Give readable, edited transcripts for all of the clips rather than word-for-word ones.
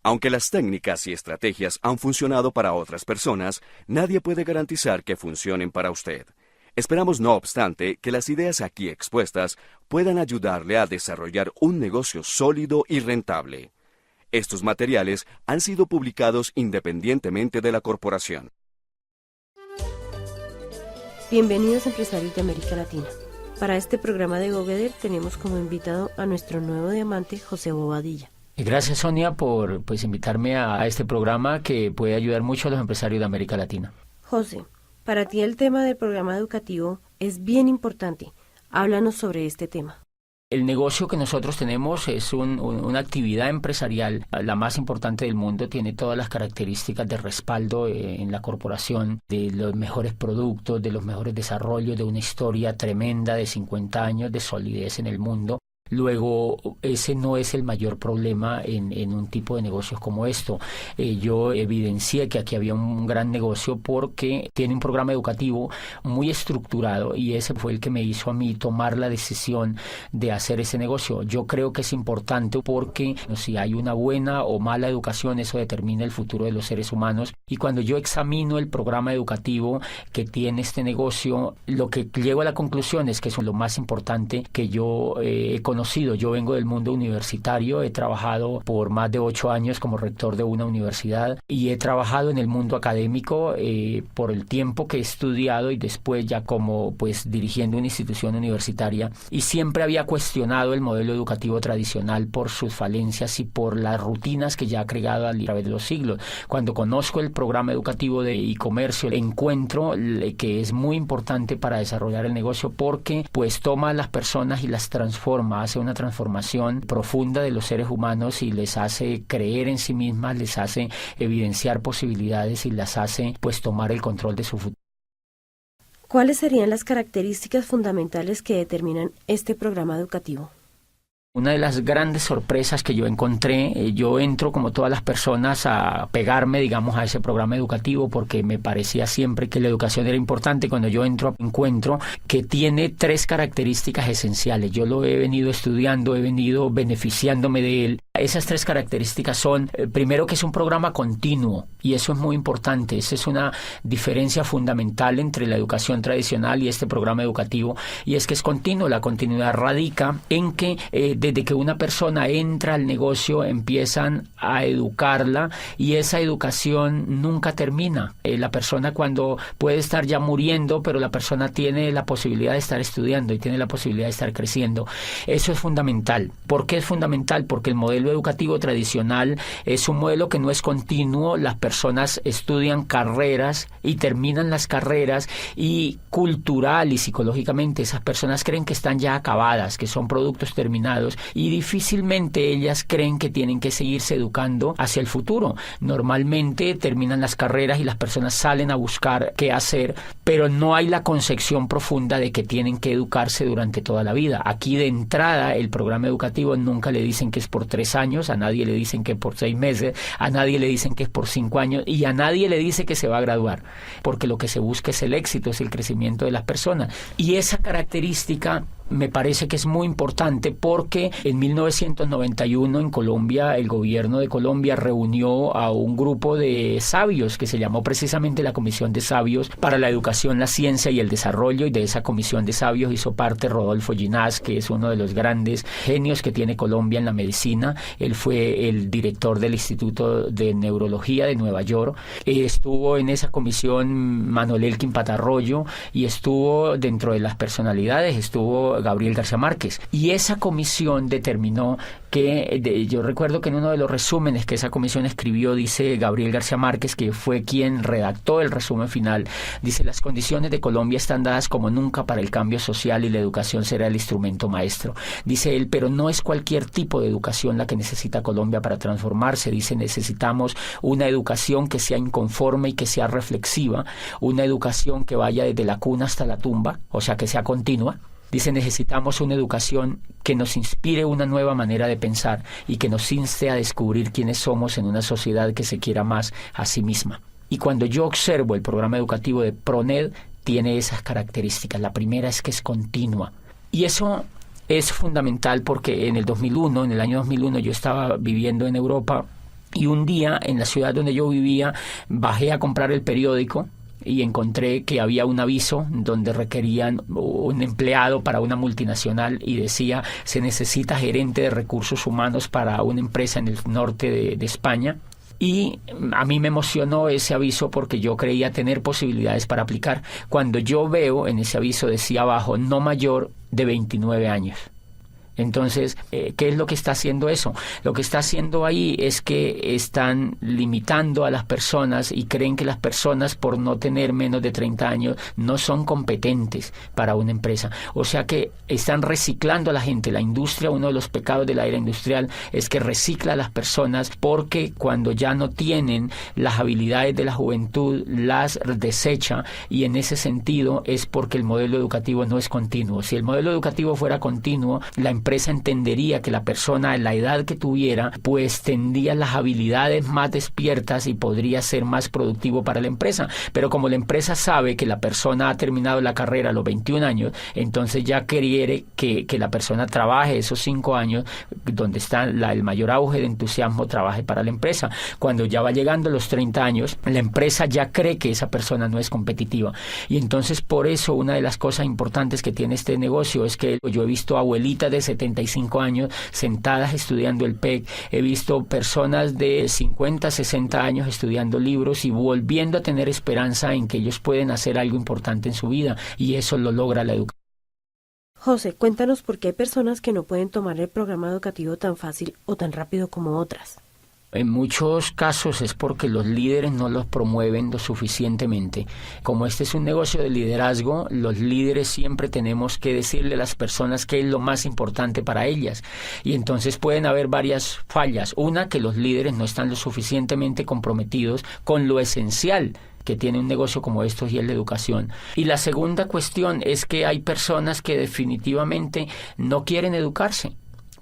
Aunque las técnicas y estrategias han funcionado para otras personas, nadie puede garantizar que funcionen para usted. Esperamos, no obstante, que las ideas aquí expuestas puedan ayudarle a desarrollar un negocio sólido y rentable. Estos materiales han sido publicados independientemente de la corporación. Bienvenidos empresarios de América Latina. Para este programa de GoGether tenemos como invitado a nuestro nuevo diamante, José Bobadilla. Gracias, Sonia, por invitarme a este programa que puede ayudar mucho a los empresarios de América Latina. José, para ti el tema del programa educativo es bien importante. Háblanos sobre este tema. El negocio que nosotros tenemos es una actividad empresarial, la más importante del mundo, tiene todas las características de respaldo en la corporación, de los mejores productos, de los mejores desarrollos, de una historia tremenda de 50 años de solidez en el mundo. Luego, ese no es el mayor problema en un tipo de negocios como esto. Yo evidencié que aquí había un gran negocio porque tiene un programa educativo muy estructurado y ese fue el que me hizo a mí tomar la decisión de hacer ese negocio. Yo creo que es importante porque si hay una buena o mala educación, eso determina el futuro de los seres humanos. Y cuando yo examino el programa educativo que tiene este negocio, lo que llego a la conclusión es que eso es lo más importante que yo he conocido. Yo vengo del mundo universitario, he trabajado por más de 8 años como rector de una universidad y he trabajado en el mundo académico por el tiempo que he estudiado y después ya como dirigiendo una institución universitaria, y siempre había cuestionado el modelo educativo tradicional por sus falencias y por las rutinas que ya ha creado a través de los siglos. Cuando conozco el programa educativo de e-comercio, encuentro que es muy importante para desarrollar el negocio porque toma a las personas y las transforma, hace una transformación profunda de los seres humanos y les hace creer en sí mismas, les hace evidenciar posibilidades y las hace tomar el control de su futuro. ¿Cuáles serían las características fundamentales que determinan este programa educativo? Una de las grandes sorpresas que yo encontré, yo entro como todas las personas a pegarme, digamos, a ese programa educativo porque me parecía siempre que la educación era importante. Cuando yo entro, encuentro que tiene 3 características esenciales. Yo lo he venido estudiando, he venido beneficiándome de él. Esas 3 características son, primero, que es un programa continuo, y eso es muy importante. Esa es una diferencia fundamental entre la educación tradicional y este programa educativo, y es que es continuo. La continuidad radica en que desde que una persona entra al negocio empiezan a educarla y esa educación nunca termina. La persona cuando puede estar ya muriendo, pero la persona tiene la posibilidad de estar estudiando y tiene la posibilidad de estar creciendo. Eso es fundamental. ¿Por qué es fundamental? Porque el modelo educativo tradicional es un modelo que no es continuo. Las personas estudian carreras y terminan las carreras y cultural y psicológicamente esas personas creen que están ya acabadas, que son productos terminados, y difícilmente ellas creen que tienen que seguirse educando hacia el futuro. Normalmente terminan las carreras y las personas salen a buscar qué hacer, pero no hay la concepción profunda de que tienen que educarse durante toda la vida. Aquí de entrada el programa educativo nunca le dicen que es por 3 años, a nadie le dicen que por 6 meses, a nadie le dicen que es por 5 años y a nadie le dice que se va a graduar, porque lo que se busca es el éxito, es el crecimiento de las personas. Y esa característica me parece que es muy importante porque en 1991 en Colombia, el gobierno de Colombia reunió a un grupo de sabios que se llamó precisamente la Comisión de Sabios para la Educación, la Ciencia y el Desarrollo, y de esa Comisión de Sabios hizo parte Rodolfo Ginás, que es uno de los grandes genios que tiene Colombia en la medicina. Él fue el director del Instituto de Neurología de Nueva York. Estuvo en esa comisión Manuel Elkin Patarroyo y estuvo dentro de las personalidades, estuvo Gabriel García Márquez, y esa comisión determinó que, yo recuerdo que en uno de los resúmenes que esa comisión escribió, dice Gabriel García Márquez, que fue quien redactó el resumen final, dice: las condiciones de Colombia están dadas como nunca para el cambio social y la educación será el instrumento maestro. Dice él, pero no es cualquier tipo de educación la que necesita Colombia para transformarse. Dice, necesitamos una educación que sea inconforme y que sea reflexiva, una educación que vaya desde la cuna hasta la tumba, o sea, que sea continua. Dice, necesitamos una educación que nos inspire una nueva manera de pensar y que nos inste a descubrir quiénes somos en una sociedad que se quiera más a sí misma. Y cuando yo observo el programa educativo de PRONED, tiene esas características. La primera es que es continua. Y eso es fundamental porque en el año 2001, yo estaba viviendo en Europa Y un día, en la ciudad donde yo vivía, bajé a comprar el periódico y encontré que había un aviso donde requerían un empleado para una multinacional y decía: se necesita gerente de recursos humanos para una empresa en el norte de España. Y a mí me emocionó ese aviso porque yo creía tener posibilidades para aplicar. Cuando yo veo en ese aviso decía abajo: no mayor de 29 años. Entonces, ¿qué es lo que está haciendo eso? Lo que está haciendo ahí es que están limitando a las personas y creen que las personas, por no tener menos de 30 años, no son competentes para una empresa. O sea que están reciclando a la gente. La industria, uno de los pecados de la era industrial es que recicla a las personas, porque cuando ya no tienen las habilidades de la juventud, las desecha, y en ese sentido es porque el modelo educativo no es continuo. Si el modelo educativo fuera continuo, la empresa entendería que la persona, en la edad que tuviera, pues tendría las habilidades más despiertas y podría ser más productivo para la empresa. Pero como la empresa sabe que la persona ha terminado la carrera a los 21 años, entonces ya quiere que la persona trabaje esos 5 años, donde está el mayor auge de entusiasmo, trabaje para la empresa. Cuando ya va llegando a los 30 años, la empresa ya cree que esa persona no es competitiva. Y entonces, por eso, una de las cosas importantes que tiene este negocio es que yo he visto abuelitas de 75 años sentadas estudiando el PEC, he visto personas de 50, 60 años estudiando libros y volviendo a tener esperanza en que ellos pueden hacer algo importante en su vida, y eso lo logra la educación. José, cuéntanos por qué hay personas que no pueden tomar el programa educativo tan fácil o tan rápido como otras. En muchos casos es porque los líderes no los promueven lo suficientemente. Como este es un negocio de liderazgo, los líderes siempre tenemos que decirle a las personas qué es lo más importante para ellas. Y entonces pueden haber varias fallas. Una, que los líderes no están lo suficientemente comprometidos con lo esencial que tiene un negocio como estos, y es la educación. Y la segunda cuestión es que hay personas que definitivamente no quieren educarse,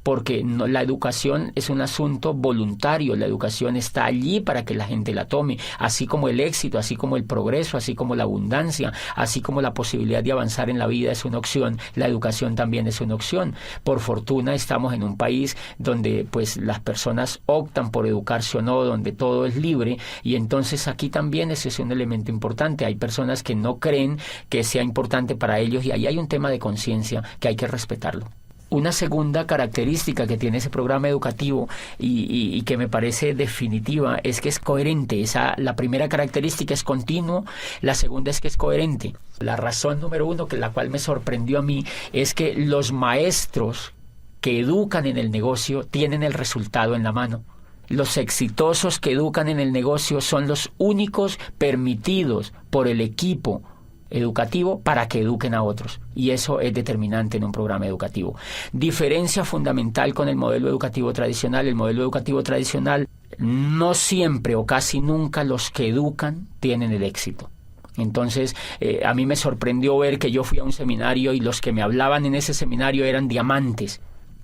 porque la educación es un asunto voluntario. La educación está allí para que la gente la tome, así como el éxito, así como el progreso, así como la abundancia, así como la posibilidad de avanzar en la vida es una opción. La educación también es una opción. Por fortuna estamos en un país donde pues las personas optan por educarse o no, donde todo es libre, y entonces aquí también ese es un elemento importante. Hay personas que no creen que sea importante para ellos, y ahí hay un tema de conciencia que hay que respetarlo. Una segunda característica que tiene ese programa educativo y que me parece definitiva es que es coherente. La primera característica es continuo, la segunda es que es coherente. La razón número uno, la cual me sorprendió a mí, es que los maestros que educan en el negocio tienen el resultado en la mano. Los exitosos que educan en el negocio son los únicos permitidos por el equipo educativo para que eduquen a otros, y eso es determinante en un programa educativo. Diferencia fundamental con el modelo educativo tradicional. El modelo educativo tradicional, no siempre o casi nunca los que educan tienen el éxito. Entonces, a mí me sorprendió ver que yo fui a un seminario y los que me hablaban en ese seminario eran diamantes.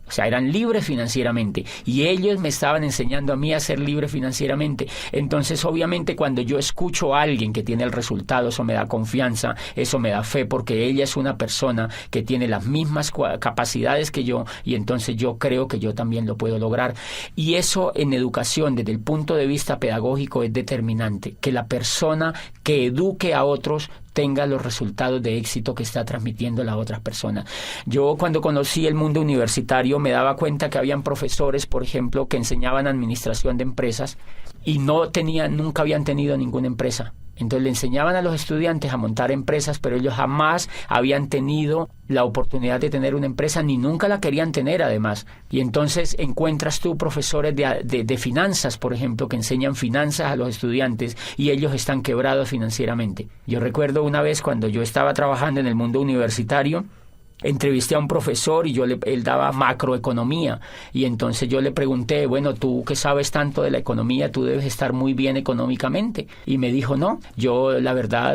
O sea, eran libres financieramente, y ellos me estaban enseñando a mí a ser libre financieramente. Entonces, obviamente, cuando yo escucho a alguien que tiene el resultado, eso me da confianza, eso me da fe, porque ella es una persona que tiene las mismas capacidades que yo, y entonces yo creo que yo también lo puedo lograr. Y eso en educación, desde el punto de vista pedagógico, es determinante, que la persona que eduque a otros tenga los resultados de éxito que está transmitiendo a las otras personas. Yo, cuando conocí el mundo universitario, me daba cuenta que habían profesores, por ejemplo, que enseñaban administración de empresas y nunca habían tenido ninguna empresa. Entonces le enseñaban a los estudiantes a montar empresas, pero ellos jamás habían tenido la oportunidad de tener una empresa, ni nunca la querían tener además. Y entonces encuentras tú profesores de finanzas, por ejemplo, que enseñan finanzas a los estudiantes y ellos están quebrados financieramente. Yo recuerdo una vez, cuando yo estaba trabajando en el mundo universitario, entrevisté a un profesor y él daba macroeconomía, y entonces yo le pregunté: bueno, tú que sabes tanto de la economía, tú debes estar muy bien económicamente. Y me dijo: no, yo la verdad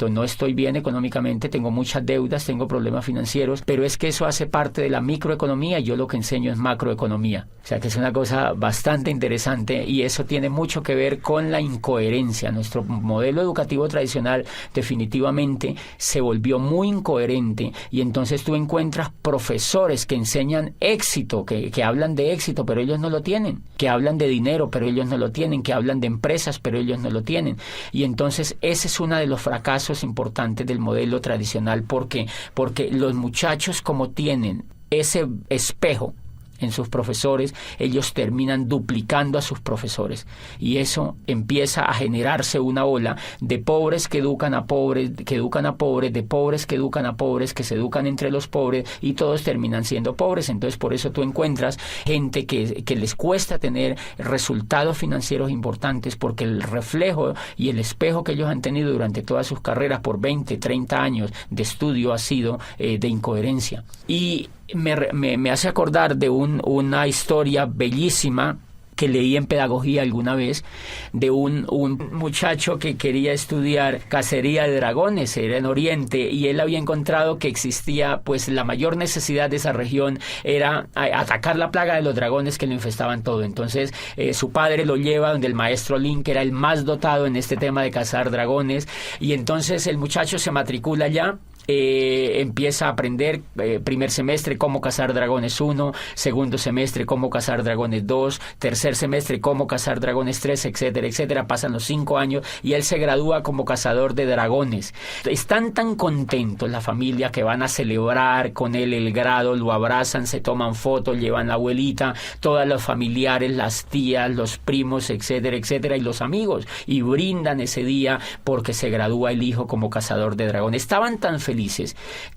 no estoy bien económicamente, tengo muchas deudas, tengo problemas financieros, pero es que eso hace parte de la microeconomía y yo lo que enseño es macroeconomía. O sea que es una cosa bastante interesante, y eso tiene mucho que ver con la incoherencia. Nuestro modelo educativo tradicional definitivamente se volvió muy incoherente, Y entonces tú encuentras profesores que enseñan éxito, que hablan de éxito, pero ellos no lo tienen, que hablan de dinero, pero ellos no lo tienen, que hablan de empresas, pero ellos no lo tienen. Y entonces ese es uno de los fracasos importantes del modelo tradicional. ¿Por qué? Porque los muchachos, como tienen ese espejo en sus profesores, ellos terminan duplicando a sus profesores, y eso empieza a generarse una ola de pobres que educan a pobres, que educan a pobres, de pobres que educan a pobres, que se educan entre los pobres, y todos terminan siendo pobres. Entonces por eso tú encuentras gente que les cuesta tener resultados financieros importantes, porque el reflejo y el espejo que ellos han tenido durante todas sus carreras por 20, 30 años de estudio ha sido de incoherencia. Y me hace acordar de una historia bellísima que leí en pedagogía alguna vez, de un muchacho que quería estudiar cacería de dragones, era en Oriente, y él había encontrado que existía, pues la mayor necesidad de esa región era atacar la plaga de los dragones que lo infestaban todo. Entonces su padre lo lleva donde el maestro Lin, que era el más dotado en este tema de cazar dragones, y entonces el muchacho se matricula allá. Empieza a aprender primer semestre cómo cazar dragones 1, segundo semestre cómo cazar dragones 2, tercer semestre cómo cazar dragones 3, etcétera, etcétera. Pasan los 5 años y él se gradúa como cazador de dragones. Están tan contentos la familia que van a celebrar con él el grado, lo abrazan, se toman fotos, llevan la abuelita, todos los familiares, las tías, los primos, etcétera, etcétera, y los amigos, y brindan ese día porque se gradúa el hijo como cazador de dragones. Estaban tan felices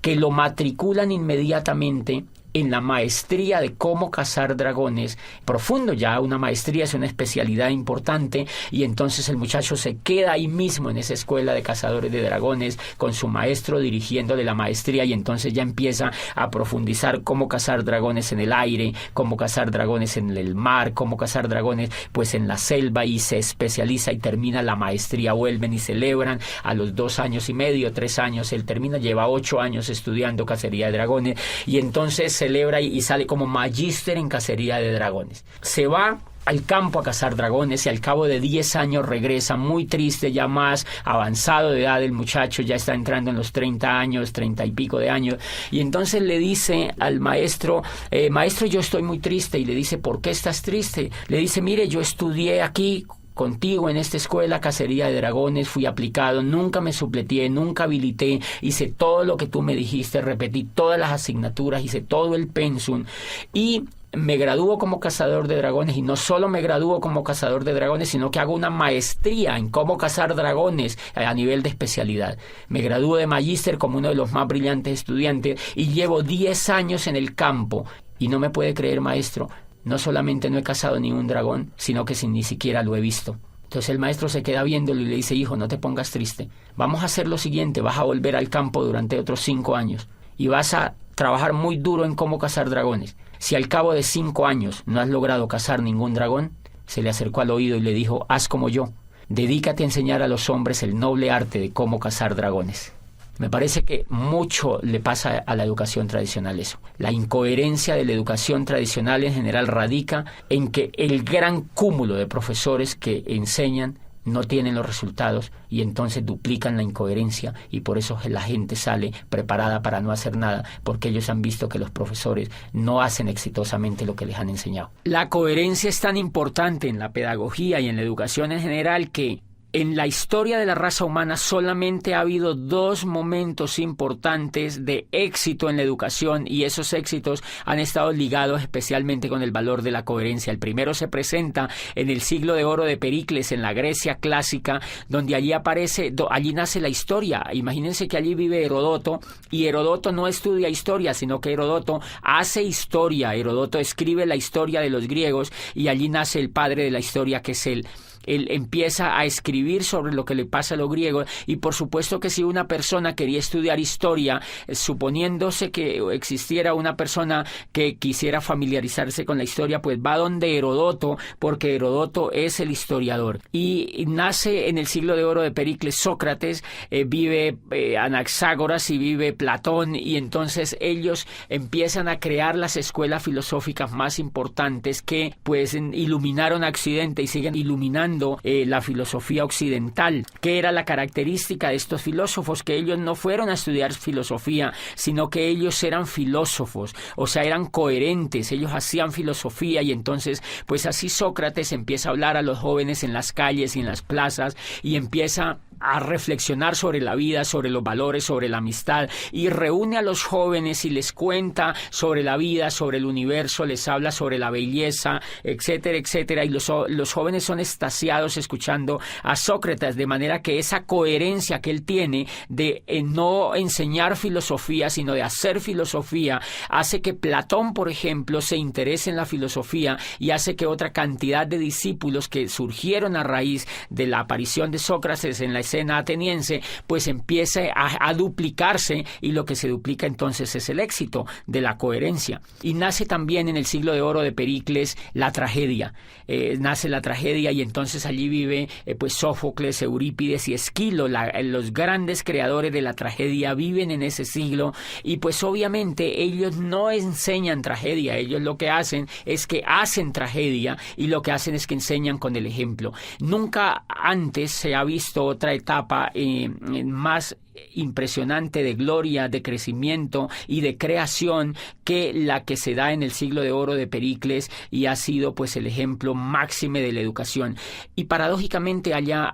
que lo matriculan inmediatamente en la maestría de cómo cazar dragones, profundo ya, una maestría es una especialidad importante, y entonces el muchacho se queda ahí mismo en esa escuela de cazadores de dragones con su maestro dirigiéndole la maestría, y entonces ya empieza a profundizar cómo cazar dragones en el aire, cómo cazar dragones en el mar, cómo cazar dragones pues en la selva, y se especializa y termina la maestría. Vuelven y celebran a los 2 años y medio, 3 años, él termina, lleva 8 años estudiando cacería de dragones, y entonces celebra y sale como magíster en cacería de dragones. Se va al campo a cazar dragones y al cabo de 10 años regresa muy triste, ya más avanzado de edad el muchacho, ya está entrando en los 30 años, 30 y pico de años, y entonces le dice al maestro, maestro, yo estoy muy triste. Y le dice, ¿por qué estás triste? Le dice, mire, yo estudié aquí contigo en esta escuela cacería de dragones, fui aplicado, nunca me supleteé, nunca habilité, hice todo lo que tú me dijiste, repetí todas las asignaturas, hice todo el pensum, y me gradúo como cazador de dragones, y no solo me gradúo como cazador de dragones, sino que hago una maestría en cómo cazar dragones a nivel de especialidad. Me gradúo de magíster como uno de los más brillantes estudiantes, y llevo 10 años en el campo, y no me puede creer, maestro, no solamente no he cazado ni un dragón, sino que ni siquiera lo he visto. Entonces el maestro se queda viéndolo y le dice, hijo, no te pongas triste. Vamos a hacer lo siguiente, vas a volver al campo durante otros 5 años y vas a trabajar muy duro en cómo cazar dragones. Si al cabo de 5 años no has logrado cazar ningún dragón, se le acercó al oído y le dijo, haz como yo, dedícate a enseñar a los hombres el noble arte de cómo cazar dragones. Me parece que mucho le pasa a la educación tradicional eso. La incoherencia de la educación tradicional en general radica en que el gran cúmulo de profesores que enseñan no tienen los resultados, y entonces duplican la incoherencia, y por eso la gente sale preparada para no hacer nada, porque ellos han visto que los profesores no hacen exitosamente lo que les han enseñado. La coherencia es tan importante en la pedagogía y en la educación en general que en la historia de la raza humana solamente ha habido 2 momentos importantes de éxito en la educación, y esos éxitos han estado ligados especialmente con el valor de la coherencia. El primero se presenta en el siglo de oro de Pericles, en la Grecia clásica, donde allí nace la historia. Imagínense que allí vive Herodoto, y Herodoto no estudia historia, sino que Herodoto hace historia. Herodoto escribe la historia de los griegos, y allí nace el padre de la historia, que es él. Él empieza a escribir sobre lo que le pasa a los griegos, y por supuesto que si una persona quería estudiar historia, suponiéndose que existiera una persona que quisiera familiarizarse con la historia, pues va donde Herodoto, porque Herodoto es el historiador. Y nace en el siglo de oro de Pericles Sócrates, vive Anaxágoras y vive Platón, y entonces ellos empiezan a crear las escuelas filosóficas más importantes que pues iluminaron a Occidente y siguen iluminando estudiando la filosofía occidental. ¿Qué era la característica de estos filósofos? Que ellos no fueron a estudiar filosofía, sino que ellos eran filósofos, o sea, eran coherentes, ellos hacían filosofía, y entonces, pues así Sócrates empieza a hablar a los jóvenes en las calles y en las plazas, y empieza a reflexionar sobre la vida, sobre los valores, sobre la amistad, y reúne a los jóvenes y les cuenta sobre la vida, sobre el universo, les habla sobre la belleza, etcétera, etcétera, y los jóvenes son extasiados escuchando a Sócrates, de manera que esa coherencia que él tiene de no enseñar filosofía, sino de hacer filosofía, hace que Platón, por ejemplo, se interese en la filosofía, y hace que otra cantidad de discípulos que surgieron a raíz de la aparición de Sócrates en la escena ateniense, pues empiece a duplicarse, y lo que se duplica entonces es el éxito de la coherencia. Y nace también en el siglo de oro de Pericles la tragedia. Nace la tragedia, y entonces allí vive pues Sófocles, Eurípides y Esquilo, los grandes creadores de la tragedia viven en ese siglo, y pues obviamente ellos no enseñan tragedia, ellos lo que hacen es que hacen tragedia, y lo que hacen es que enseñan con el ejemplo. Nunca antes se ha visto otra etapa más impresionante de gloria, de crecimiento y de creación que la que se da en el siglo de oro de Pericles, y ha sido pues el ejemplo máxime de la educación. Y paradójicamente allá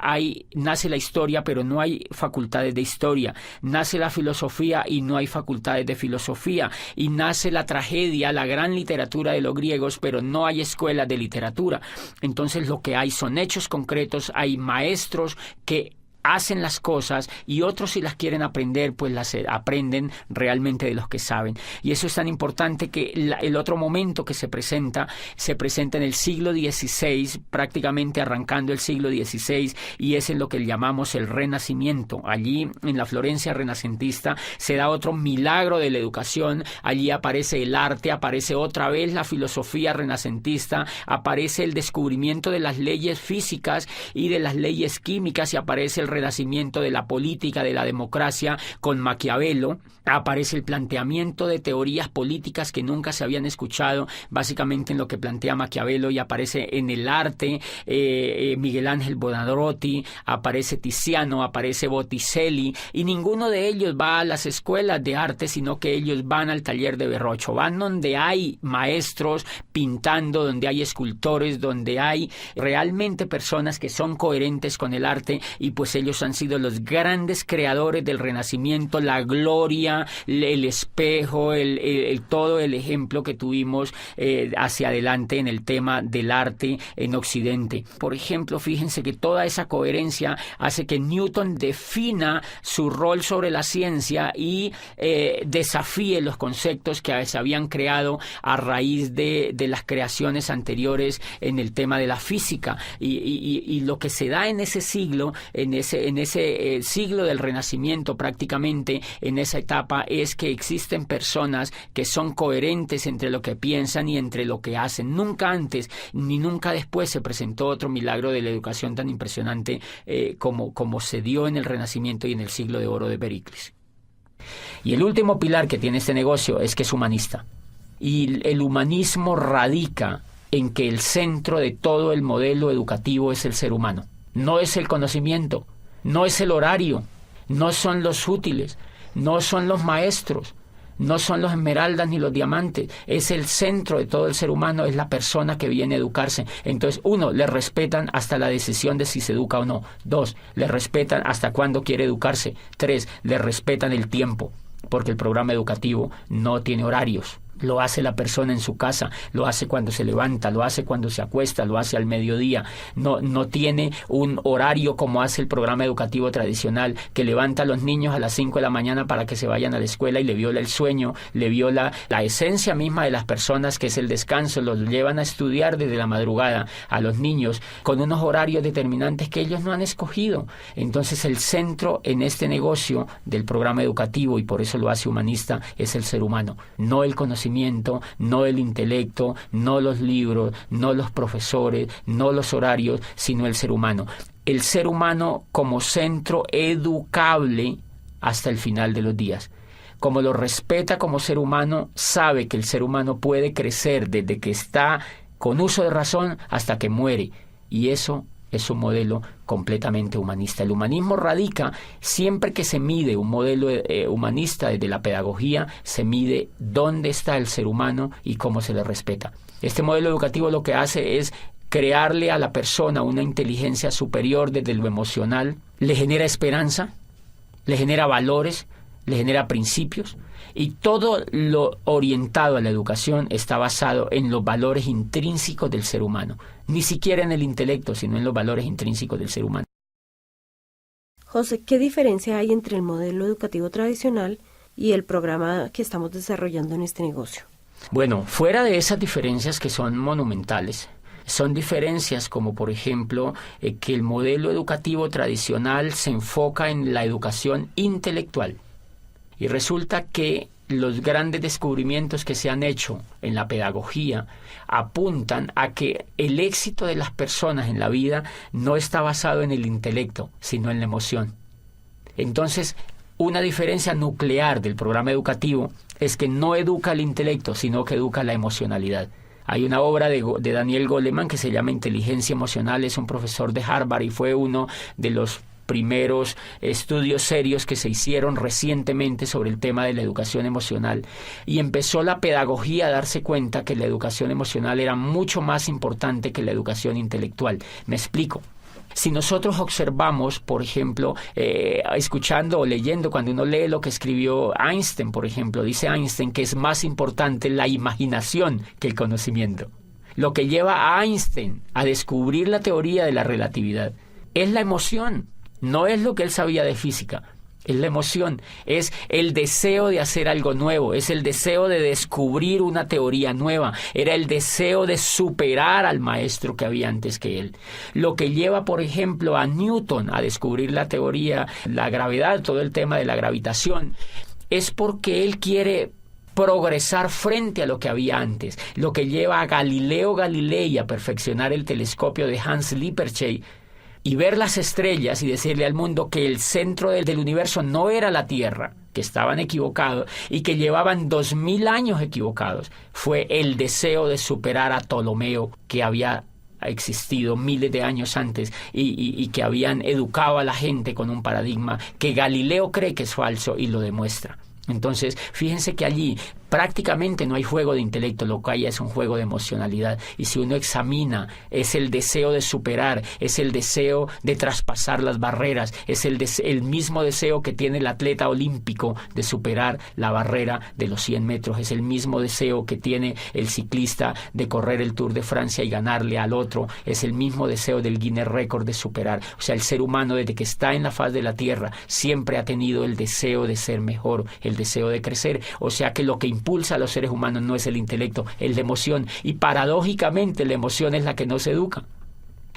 nace la historia, pero no hay facultades de historia, nace la filosofía y no hay facultades de filosofía, y nace la tragedia, la gran literatura de los griegos, pero no hay escuelas de literatura. Entonces lo que hay son hechos concretos, hay maestros que hacen las cosas, y otros, si las quieren aprender, pues las aprenden realmente de los que saben. Y eso es tan importante que el otro momento que se presenta en el siglo XVI, prácticamente arrancando el siglo XVI, y es en lo que llamamos el Renacimiento. Allí, en la Florencia renacentista, se da otro milagro de la educación. Allí aparece el arte, aparece otra vez la filosofía renacentista, aparece el descubrimiento de las leyes físicas y de las leyes químicas, y aparece el renacimiento de la política, de la democracia con Maquiavelo. Aparece el planteamiento de teorías políticas que nunca se habían escuchado, básicamente en lo que plantea Maquiavelo, y aparece en el arte Miguel Ángel Buonarroti, aparece Tiziano, aparece Botticelli, y ninguno de ellos va a las escuelas de arte, sino que ellos van al taller de Verrocchio, van donde hay maestros pintando, donde hay escultores, donde hay realmente personas que son coherentes con el arte, y pues ellos han sido los grandes creadores del Renacimiento, la gloria, el espejo, todo el ejemplo que tuvimos hacia adelante en el tema del arte en Occidente. Por ejemplo, fíjense que toda esa coherencia hace que Newton defina su rol sobre la ciencia y desafíe los conceptos que se habían creado a raíz de las creaciones anteriores en el tema de la física. Y lo que se da en ese siglo, en ese siglo del Renacimiento, prácticamente en esa etapa, es que existen personas que son coherentes entre lo que piensan y entre lo que hacen. Nunca antes ni nunca después se presentó otro milagro de la educación tan impresionante como se dio en el Renacimiento y en el siglo de oro de Pericles. Y el último pilar que tiene este negocio es que es humanista. Y el humanismo radica en que el centro de todo el modelo educativo es el ser humano. No es el conocimiento, no es el horario, no son los útiles, no son los maestros, no son los esmeraldas ni los diamantes, es el centro de todo el ser humano, es la persona que viene a educarse. Entonces, 1, le respetan hasta la decisión de si se educa o no. 2, le respetan hasta cuándo quiere educarse. 3, le respetan el tiempo, porque el programa educativo no tiene horarios. Lo hace la persona en su casa, lo hace cuando se levanta, lo hace cuando se acuesta, lo hace al mediodía. No tiene un horario como hace el programa educativo tradicional, que levanta a los niños a las 5 de la mañana para que se vayan a la escuela y le viola el sueño, le viola la esencia misma de las personas, que es el descanso. Los llevan a estudiar desde la madrugada a los niños con unos horarios determinantes que ellos no han escogido. Entonces el centro en este negocio del programa educativo, y por eso lo hace humanista, es el ser humano, no el conocimiento, no el intelecto, no los libros, no los profesores, no los horarios, sino el ser humano. El ser humano como centro educable hasta el final de los días. Como lo respeta como ser humano, sabe que el ser humano puede crecer desde que está con uso de razón hasta que muere. Y eso es un modelo completamente humanista. El humanismo radica, siempre que se mide un modelo humanista desde la pedagogía, se mide dónde está el ser humano y cómo se le respeta. Este modelo educativo lo que hace es crearle a la persona una inteligencia superior desde lo emocional, le genera esperanza, le genera valores, le genera principios, y todo lo orientado a la educación está basado en los valores intrínsecos del ser humano, ni siquiera en el intelecto, sino en los valores intrínsecos del ser humano. José, ¿qué diferencia hay entre el modelo educativo tradicional y el programa que estamos desarrollando en este negocio? Bueno, fuera de esas diferencias que son monumentales, son diferencias como, por ejemplo, que el modelo educativo tradicional se enfoca en la educación intelectual. Y resulta que los grandes descubrimientos que se han hecho en la pedagogía apuntan a que el éxito de las personas en la vida no está basado en el intelecto, sino en la emoción. Entonces, una diferencia nuclear del programa educativo es que no educa el intelecto, sino que educa la emocionalidad. Hay una obra de Daniel Goleman que se llama Inteligencia Emocional, es un profesor de Harvard y fue uno de los primeros estudios serios que se hicieron recientemente sobre el tema de la educación emocional, y empezó la pedagogía a darse cuenta que la educación emocional era mucho más importante que la educación intelectual. Me explico. Si nosotros observamos, por ejemplo, escuchando o leyendo, cuando uno lee lo que escribió Einstein, por ejemplo, dice Einstein que es más importante la imaginación que el conocimiento. Lo que lleva a Einstein a descubrir la teoría de la relatividad es la emoción. No es lo que él sabía de física, es la emoción, es el deseo de hacer algo nuevo, es el deseo de descubrir una teoría nueva, era el deseo de superar al maestro que había antes que él. Lo que lleva, por ejemplo, a Newton a descubrir la teoría, la gravedad, todo el tema de la gravitación, es porque él quiere progresar frente a lo que había antes. Lo que lleva a Galileo Galilei a perfeccionar el telescopio de Hans Lippershey y ver las estrellas y decirle al mundo que el centro del universo no era la Tierra, que estaban equivocados y que llevaban 2000 años equivocados, fue el deseo de superar a Ptolomeo, que había existido miles de años antes y que habían educado a la gente con un paradigma que Galileo cree que es falso y lo demuestra. Entonces, fíjense que allí prácticamente no hay juego de intelecto, lo que hay es un juego de emocionalidad. Y si uno examina, es el deseo de superar, es el deseo de traspasar las barreras, es el mismo deseo que tiene el atleta olímpico de superar la barrera de los 100 metros, es el mismo deseo que tiene el ciclista de correr el Tour de Francia y ganarle al otro, es el mismo deseo del Guinness Record de superar. O sea, el ser humano desde que está en la faz de la Tierra siempre ha tenido el deseo de ser mejor, el deseo de crecer. O sea que lo que impulsa a los seres humanos no es el intelecto, es la emoción, y paradójicamente la emoción es la que no se educa.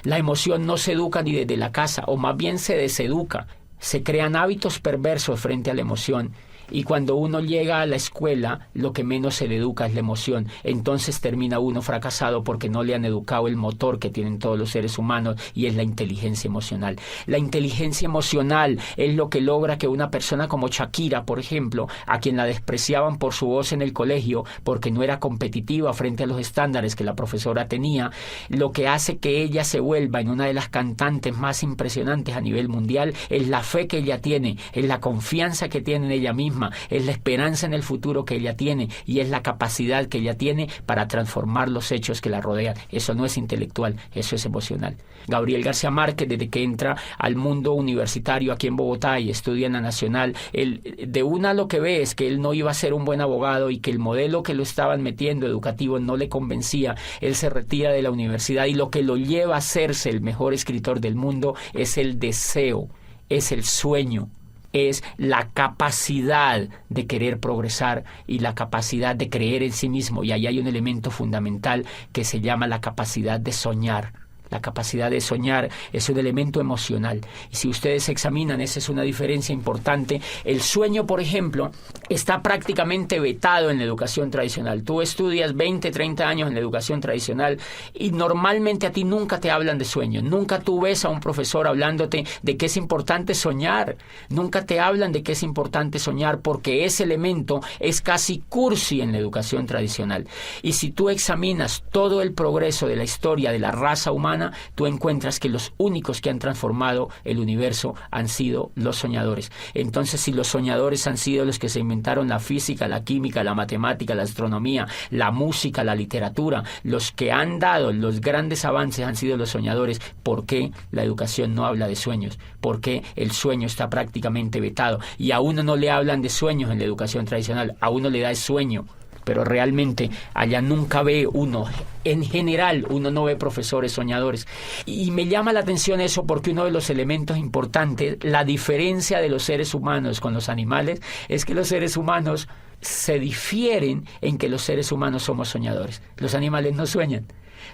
La emoción no se educa ni desde la casa, o más bien se deseduca. Se crean hábitos perversos frente a la emoción, y cuando uno llega a la escuela, lo que menos se le educa es la emoción. Entonces termina uno fracasado porque no le han educado el motor que tienen todos los seres humanos, y es la inteligencia emocional. La inteligencia emocional es lo que logra que una persona como Shakira, por ejemplo, a quien la despreciaban por su voz en el colegio porque no era competitiva frente a los estándares que la profesora tenía, lo que hace que ella se vuelva en una de las cantantes más impresionantes a nivel mundial es la fe que ella tiene, es la confianza que tiene en ella misma, es la esperanza en el futuro que ella tiene, y es la capacidad que ella tiene para transformar los hechos que la rodean. Eso no es intelectual, eso es emocional. Gabriel García Márquez, desde que entra al mundo universitario aquí en Bogotá y estudia en la Nacional, de una lo que ve es que él no iba a ser un buen abogado y que el modelo que lo estaban metiendo educativo no le convencía. Él se retira de la universidad, y lo que lo lleva a hacerse el mejor escritor del mundo es el deseo, es el sueño, es la capacidad de querer progresar y la capacidad de creer en sí mismo. Y ahí hay un elemento fundamental que se llama la capacidad de soñar. La capacidad de soñar es un elemento emocional. Y si ustedes examinan, esa es una diferencia importante. El sueño, por ejemplo, está prácticamente vetado en la educación tradicional. Tú estudias 20, 30 años en la educación tradicional y normalmente a ti nunca te hablan de sueño. Nunca tú ves a un profesor hablándote de que es importante soñar. Nunca te hablan de que es importante soñar, porque ese elemento es casi cursi en la educación tradicional. Y si tú examinas todo el progreso de la historia de la raza humana, humana, tú encuentras que los únicos que han transformado el universo han sido los soñadores. Entonces, si los soñadores han sido los que se inventaron la física, la química, la matemática, la astronomía, la música, la literatura, los que han dado los grandes avances han sido los soñadores, ¿por qué la educación no habla de sueños? ¿Por qué el sueño está prácticamente vetado? Y a uno no le hablan de sueños en la educación tradicional, a uno le da el sueño. Pero realmente allá nunca ve uno, en general uno no ve profesores soñadores. Y me llama la atención eso porque uno de los elementos importantes, la diferencia de los seres humanos con los animales, es que los seres humanos se difieren en que los seres humanos somos soñadores. Los animales no sueñan.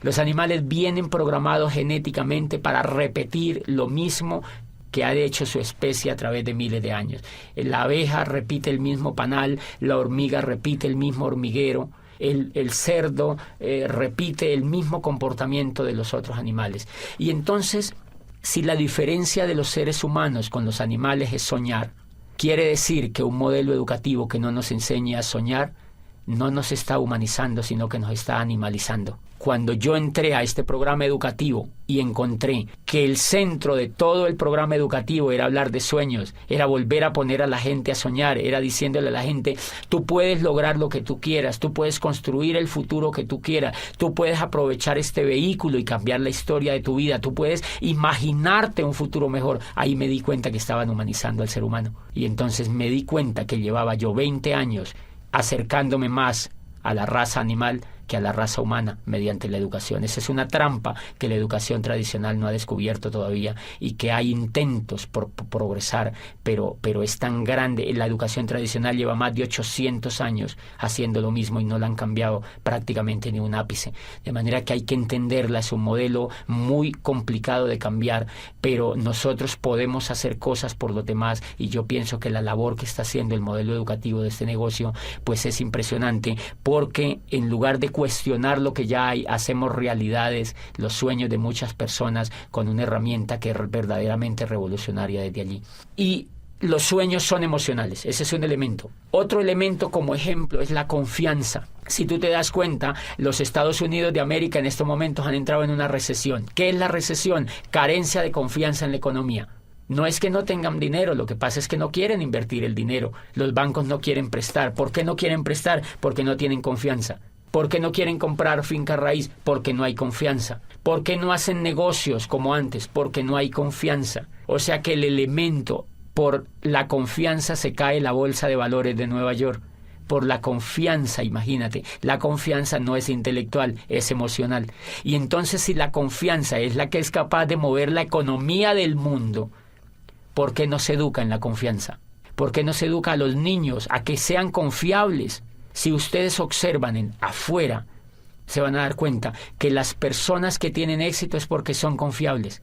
Los animales vienen programados genéticamente para repetir lo mismo que ha hecho su especie a través de miles de años. La abeja repite el mismo panal, la hormiga repite el mismo hormiguero, el cerdo repite el mismo comportamiento de los otros animales. Y entonces, si la diferencia de los seres humanos con los animales es soñar, quiere decir que un modelo educativo que no nos enseñe a soñar no nos está humanizando, sino que nos está animalizando. Cuando yo entré a este programa educativo y encontré que el centro de todo el programa educativo era hablar de sueños, era volver a poner a la gente a soñar, era diciéndole a la gente, tú puedes lograr lo que tú quieras, tú puedes construir el futuro que tú quieras, tú puedes aprovechar este vehículo y cambiar la historia de tu vida, tú puedes imaginarte un futuro mejor. Ahí me di cuenta que estaban humanizando al ser humano. Y entonces me di cuenta que llevaba yo 20 años acercándome más a la raza animal que a la raza humana mediante la educación. Esa es una trampa que la educación tradicional no ha descubierto todavía y que hay intentos por progresar, pero es tan grande. La educación tradicional lleva más de 800 años haciendo lo mismo y no la han cambiado prácticamente ni un ápice. De manera que hay que entenderla, es un modelo muy complicado de cambiar, pero nosotros podemos hacer cosas por los demás y yo pienso que la labor que está haciendo el modelo educativo de este negocio pues es impresionante, porque en lugar de cuestionar lo que ya hay, hacemos realidades los sueños de muchas personas con una herramienta que es verdaderamente revolucionaria desde allí. Y los sueños son emocionales, ese es un elemento. Otro elemento como ejemplo es la confianza. Si tú te das cuenta, los Estados Unidos de América en estos momentos han entrado en una recesión. ¿Qué es la recesión? Carencia de confianza en la economía. No es que no tengan dinero, lo que pasa es que no quieren invertir el dinero. Los bancos no quieren prestar. ¿Por qué no quieren prestar? Porque no tienen confianza. ¿Por qué no quieren comprar finca raíz? Porque no hay confianza. ¿Por qué no hacen negocios como antes? Porque no hay confianza. O sea que el elemento, por la confianza se cae la bolsa de valores de Nueva York. Por la confianza, imagínate, la confianza no es intelectual, es emocional. Y entonces si la confianza es la que es capaz de mover la economía del mundo, ¿por qué no se educa en la confianza? ¿Por qué no se educa a los niños a que sean confiables? Si ustedes observan afuera, se van a dar cuenta que las personas que tienen éxito es porque son confiables.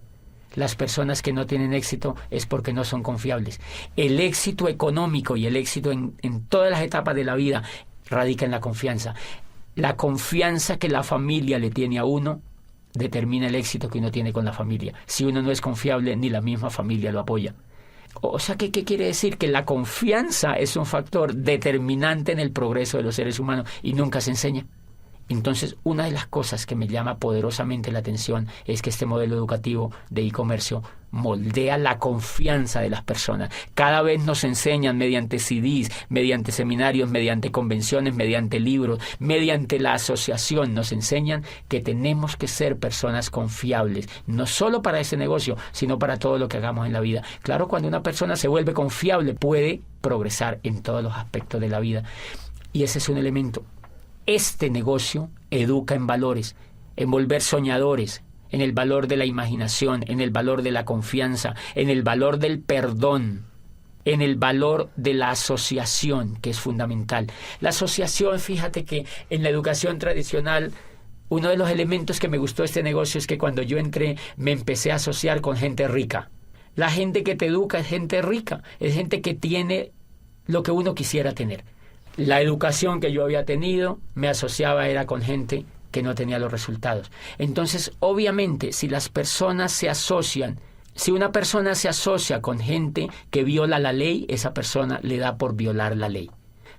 Las personas que no tienen éxito es porque no son confiables. El éxito económico y el éxito en todas las etapas de la vida radica en la confianza. La confianza que la familia le tiene a uno determina el éxito que uno tiene con la familia. Si uno no es confiable, ni la misma familia lo apoya. O sea, ¿qué quiere decir? Que la confianza es un factor determinante en el progreso de los seres humanos y nunca se enseña. Entonces, una de las cosas que me llama poderosamente la atención es que este modelo educativo de e-comercio moldea la confianza de las personas. Cada vez nos enseñan mediante CDs, mediante seminarios, mediante convenciones, mediante libros, mediante la asociación, nos enseñan que tenemos que ser personas confiables, no solo para ese negocio, sino para todo lo que hagamos en la vida. Claro, cuando una persona se vuelve confiable, puede progresar en todos los aspectos de la vida. Y ese es un elemento. Este negocio educa en valores, en volver soñadores, en el valor de la imaginación, en el valor de la confianza, en el valor del perdón, en el valor de la asociación, que es fundamental. La asociación, fíjate que en la educación tradicional, uno de los elementos que me gustó de este negocio es que cuando yo entré me empecé a asociar con gente rica. La gente que te educa es gente rica, es gente que tiene lo que uno quisiera tener. La educación que yo había tenido me asociaba era con gente que no tenía los resultados. Entonces, obviamente, si las personas se asocian, si una persona se asocia con gente que viola la ley, esa persona le da por violar la ley.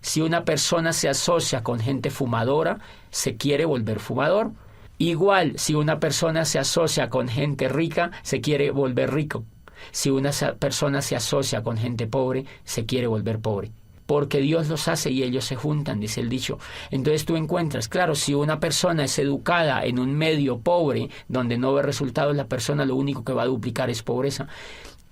Si una persona se asocia con gente fumadora, se quiere volver fumador. Igual, si una persona se asocia con gente rica, se quiere volver rico. Si una persona se asocia con gente pobre, se quiere volver pobre. Porque Dios los hace y ellos se juntan, dice el dicho. Entonces tú encuentras, claro, si una persona es educada en un medio pobre, donde no ve resultados, la persona lo único que va a duplicar es pobreza.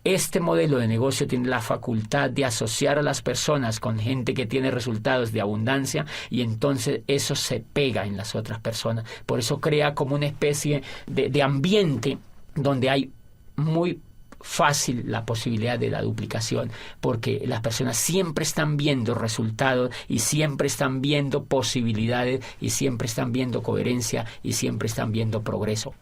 Este modelo de negocio tiene la facultad de asociar a las personas con gente que tiene resultados de abundancia y entonces eso se pega en las otras personas. Por eso crea como una especie de ambiente donde hay muy fácil la posibilidad de la duplicación, porque las personas siempre están viendo resultados y siempre están viendo posibilidades y siempre están viendo coherencia y siempre están viendo progreso.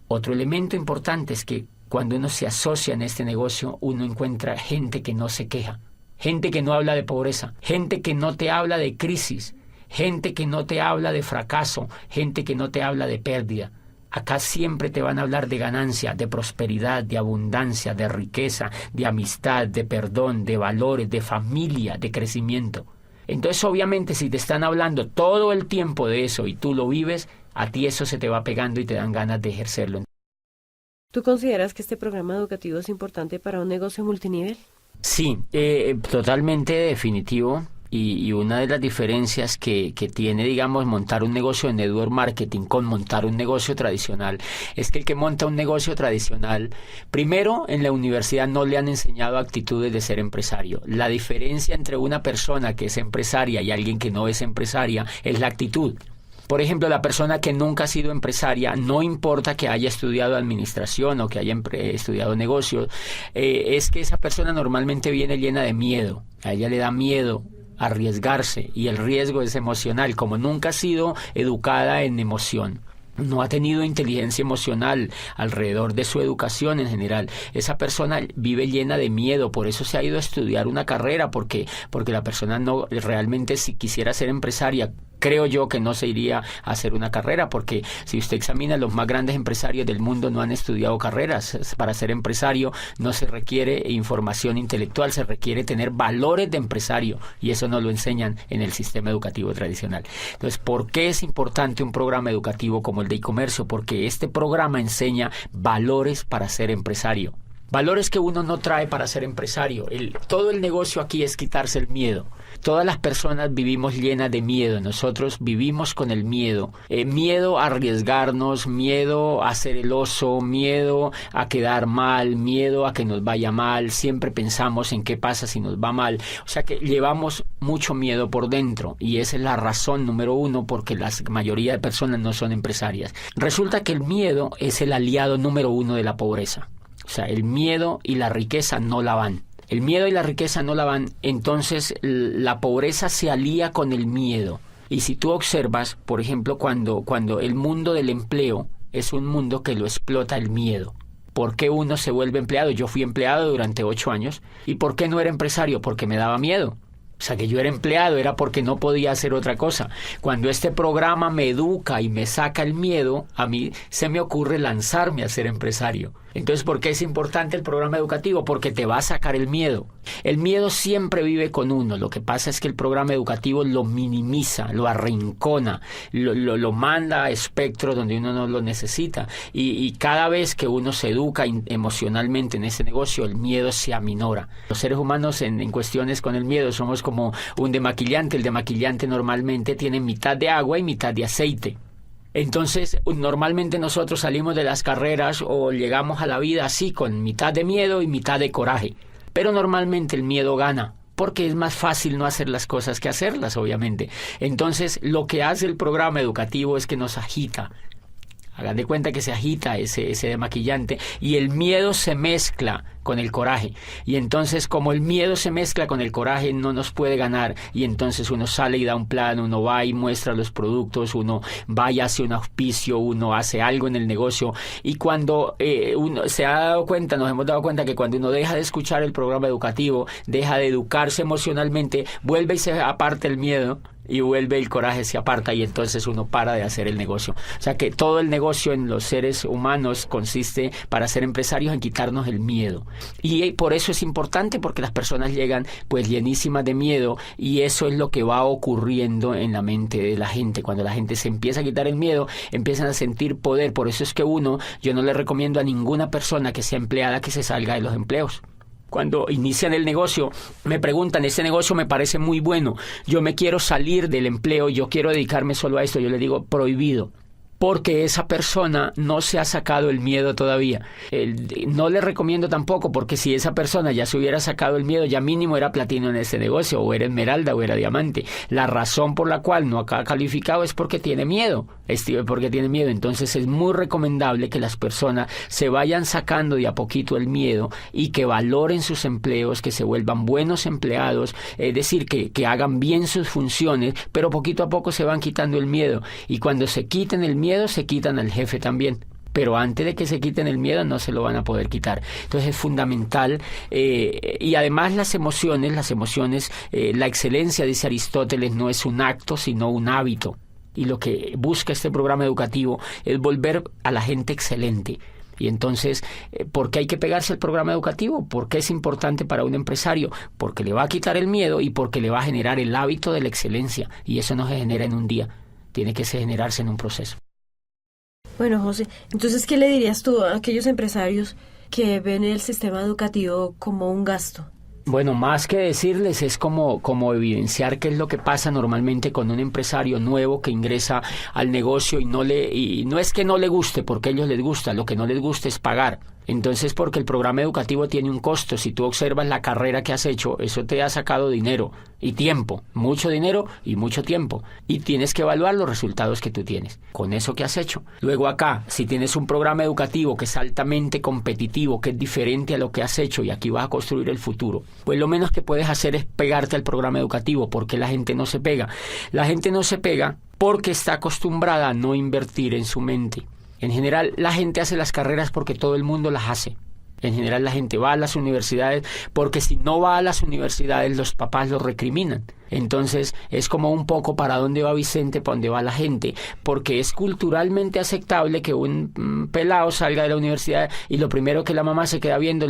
Otro elemento importante es que cuando uno se asocia en este negocio, uno encuentra gente que no se queja, gente que no habla de pobreza, gente que no te habla de crisis, gente que no te habla de fracaso, gente que no te habla de pérdida. Acá siempre te van a hablar de ganancia, de prosperidad, de abundancia, de riqueza, de amistad, de perdón, de valores, de familia, de crecimiento. Entonces, obviamente, si te están hablando todo el tiempo de eso y tú lo vives, a ti eso se te va pegando y te dan ganas de ejercerlo. ¿Tú consideras que este programa educativo es importante para un negocio multinivel? Sí, totalmente definitivo. Y una de las diferencias que tiene, digamos, montar un negocio de network marketing con montar un negocio tradicional es que el que monta un negocio tradicional, primero, en la universidad no le han enseñado actitudes de ser empresario. La diferencia entre una persona que es empresaria y alguien que no es empresaria es la actitud. Por ejemplo, la persona que nunca ha sido empresaria, no importa que haya estudiado administración o que haya estudiado negocios, es que esa persona normalmente viene llena de miedo. A ella le da miedo arriesgarse y el riesgo es emocional. Como nunca ha sido educada en emoción, no ha tenido inteligencia emocional alrededor de su educación en general, esa persona vive llena de miedo. Por eso se ha ido a estudiar una carrera, porque la persona no realmente, si quisiera ser empresaria, creo yo que no se iría a hacer una carrera, porque si usted examina, los más grandes empresarios del mundo no han estudiado carreras. Para ser empresario no se requiere información intelectual, se requiere tener valores de empresario, y eso no lo enseñan en el sistema educativo tradicional. Entonces, ¿por qué es importante un programa educativo como el de e-comercio? Porque este programa enseña valores para ser empresario. Valores que uno no trae para ser empresario. Todo el negocio aquí es quitarse el miedo. Todas las personas vivimos llenas de miedo. Nosotros vivimos con el miedo. Miedo a arriesgarnos, miedo a ser el oso, miedo a quedar mal, miedo a que nos vaya mal. Siempre pensamos en qué pasa si nos va mal. O sea que llevamos mucho miedo por dentro, y esa es la razón número uno porque la mayoría de personas no son empresarias. Resulta que el miedo es el aliado número uno de la pobreza. O sea, el miedo y la riqueza no la van. El miedo y la riqueza no la van, entonces la pobreza se alía con el miedo. Y si tú observas, por ejemplo, cuando el mundo del empleo es un mundo que lo explota el miedo. ¿Por qué uno se vuelve empleado? Yo fui empleado durante 8 años. ¿Y por qué no era empresario? Porque me daba miedo. O sea, que yo era empleado era porque no podía hacer otra cosa. Cuando este programa me educa y me saca el miedo, a mí se me ocurre lanzarme a ser empresario. Entonces, ¿por qué es importante el programa educativo? Porque te va a sacar el miedo. El miedo siempre vive con uno. Lo que pasa es que el programa educativo lo minimiza, lo arrincona, lo manda a espectros donde uno no lo necesita. Y cada vez que uno se educa emocionalmente en ese negocio, el miedo se aminora. Los seres humanos en cuestiones con el miedo somos como un demaquillante. El demaquillante normalmente tiene mitad de agua y mitad de aceite. Entonces, normalmente nosotros salimos de las carreras o llegamos a la vida así, con mitad de miedo y mitad de coraje. Pero normalmente el miedo gana, porque es más fácil no hacer las cosas que hacerlas, obviamente. Entonces, lo que hace el programa educativo es que nos agita. Hagan de cuenta que se agita ese demaquillante y el miedo se mezcla con el coraje. Y entonces, como el miedo se mezcla con el coraje, no nos puede ganar. Y entonces uno sale y da un plan, uno va y muestra los productos, uno va y hace un auspicio, uno hace algo en el negocio. Y cuando uno se ha dado cuenta, nos hemos dado cuenta que cuando uno deja de escuchar el programa educativo, deja de educarse emocionalmente, vuelve y se aparta el miedo. y vuelve el coraje, se aparta y entonces uno para de hacer el negocio. O sea que todo el negocio en los seres humanos consiste, para ser empresarios, en quitarnos el miedo. Y por eso es importante, porque las personas llegan pues llenísimas de miedo, y eso es lo que va ocurriendo en la mente de la gente. Cuando la gente se empieza a quitar el miedo, empiezan a sentir poder. Por eso es que yo no le recomiendo a ninguna persona que sea empleada que se salga de los empleos. Cuando inician el negocio, me preguntan, ese negocio me parece muy bueno, yo me quiero salir del empleo, yo quiero dedicarme solo a esto. Yo le digo, prohibido. Porque esa persona no se ha sacado el miedo todavía. No le recomiendo tampoco, porque si esa persona ya se hubiera sacado el miedo, ya mínimo era platino en ese negocio, o era esmeralda, o era diamante. La razón por la cual no ha calificado es porque tiene miedo. Entonces es muy recomendable que las personas se vayan sacando de a poquito el miedo y que valoren sus empleos, que se vuelvan buenos empleados, es decir, que hagan bien sus funciones, pero poquito a poco se van quitando el miedo. Y cuando se quiten el miedo, se quitan al jefe también. Pero antes de que se quiten el miedo, no se lo van a poder quitar. Entonces es fundamental. Y además las emociones, la excelencia, dice Aristóteles, no es un acto, sino un hábito. Y lo que busca este programa educativo es volver a la gente excelente. Y entonces, ¿por qué hay que pegarse al programa educativo? ¿Por qué es importante para un empresario? Porque le va a quitar el miedo y porque le va a generar el hábito de la excelencia. Y eso no se genera en un día. Tiene que generarse en un proceso. Bueno, José, entonces, ¿qué le dirías tú a aquellos empresarios que ven el sistema educativo como un gasto? Bueno, más que decirles, es como evidenciar qué es lo que pasa normalmente con un empresario nuevo que ingresa al negocio y no es que no le guste, porque a ellos les gusta, lo que no les gusta es pagar. Entonces, porque el programa educativo tiene un costo. Si tú observas la carrera que has hecho, eso te ha sacado dinero y tiempo, mucho dinero y mucho tiempo. Y tienes que evaluar los resultados que tú tienes con eso que has hecho. Luego acá, si tienes un programa educativo que es altamente competitivo, que es diferente a lo que has hecho y aquí vas a construir el futuro, pues lo menos que puedes hacer es pegarte al programa educativo. ¿Por qué la gente no se pega? La gente no se pega porque está acostumbrada a no invertir en su mente. En general, la gente hace las carreras porque todo el mundo las hace. En general, la gente va a las universidades porque si no va a las universidades, los papás lo recriminan. Entonces, es como un poco para dónde va Vicente, para dónde va la gente. Porque es culturalmente aceptable que un pelado salga de la universidad y lo primero que la mamá se queda viendo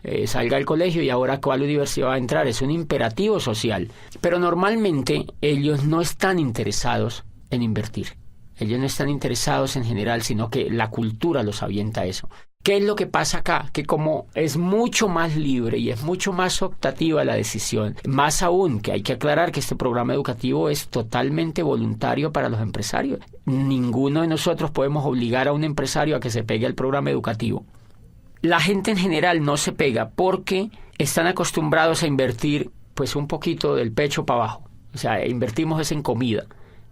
es, salga del colegio y ahora ¿cuál universidad va a entrar? Es un imperativo social. Pero normalmente ellos no están interesados en invertir. Ellos no están interesados en general, sino que la cultura los avienta a eso. ¿Qué es lo que pasa acá? Que como es mucho más libre y es mucho más optativa la decisión, más aún que hay que aclarar que este programa educativo es totalmente voluntario para los empresarios. Ninguno de nosotros podemos obligar a un empresario a que se pegue al programa educativo. La gente en general no se pega porque están acostumbrados a invertir pues un poquito del pecho para abajo. O sea, invertimos es en comida.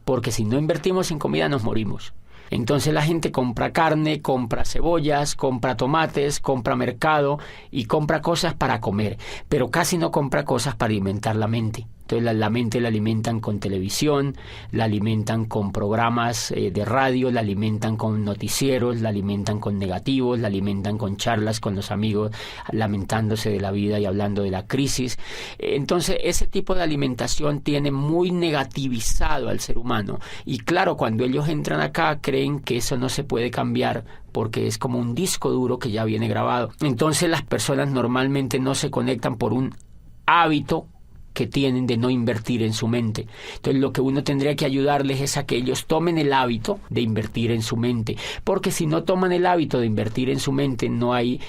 Porque si no invertimos en comida nos morimos. Entonces la gente compra carne, compra cebollas, compra tomates, compra mercado y compra cosas para comer, pero casi no compra cosas para alimentar la mente. Entonces la mente la alimentan con televisión, la alimentan con programas de radio, la alimentan con noticieros, la alimentan con negativos, la alimentan con charlas con los amigos, lamentándose de la vida y hablando de la crisis. Entonces ese tipo de alimentación tiene muy negativizado al ser humano. Y claro, cuando ellos entran acá creen que eso no se puede cambiar porque es como un disco duro que ya viene grabado. Entonces las personas normalmente no se conectan por un hábito que tienen de no invertir en su mente. Entonces lo que uno tendría que ayudarles es a que ellos tomen el hábito de invertir en su mente, porque si no toman el hábito de invertir en su mente no hay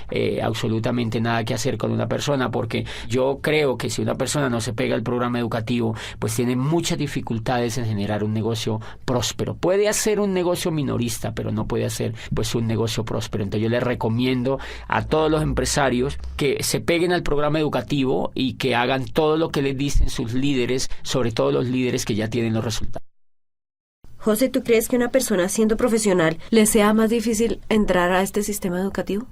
absolutamente nada que hacer con una persona, porque yo creo que si una persona no se pega al programa educativo pues tiene muchas dificultades en generar un negocio próspero. Puede hacer un negocio minorista, pero no puede hacer pues un negocio próspero. Entonces yo les recomiendo a todos los empresarios que se peguen al programa educativo y que hagan todo lo que les dicen sus líderes, sobre todo los líderes que ya tienen los resultados. José, ¿tú crees que una persona siendo profesional le sea más difícil entrar a este sistema educativo?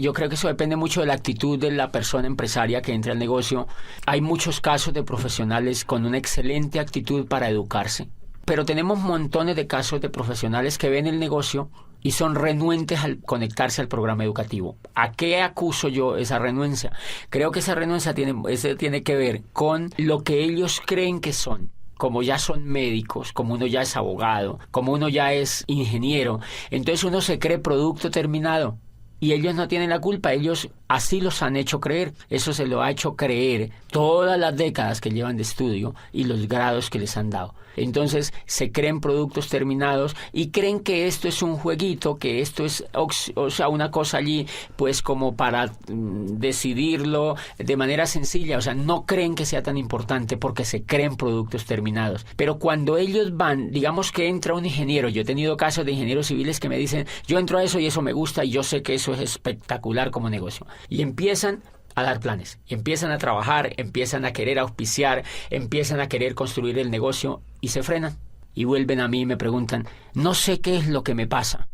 Yo creo que eso depende mucho de la actitud de la persona empresaria que entra al negocio. Hay muchos casos de profesionales con una excelente actitud para educarse, pero tenemos montones de casos de profesionales que ven el negocio y son renuentes al conectarse al programa educativo. ¿A qué acuso yo esa renuencia? Creo que esa renuncia tiene que ver con lo que ellos creen que son. como ya son médicos, como uno ya es abogado, como uno ya es ingeniero, entonces uno se cree producto terminado. Y ellos no tienen la culpa, ellos así los han hecho creer. Eso se lo ha hecho creer todas las décadas que llevan de estudio y los grados que les han dado. Entonces se creen productos terminados y creen que esto es un jueguito, que esto es, o sea, una cosa allí, pues como para decidirlo de manera sencilla. O sea, no creen que sea tan importante porque se creen productos terminados. Pero cuando ellos van, digamos que entra un ingeniero, yo he tenido casos de ingenieros civiles que me dicen, yo entro a eso y eso me gusta y yo sé que eso es espectacular como negocio. Y empiezan a dar planes, empiezan a trabajar, empiezan a querer auspiciar, empiezan a querer construir el negocio y se frenan. Y vuelven a mí y me preguntan, no sé qué es lo que me pasa.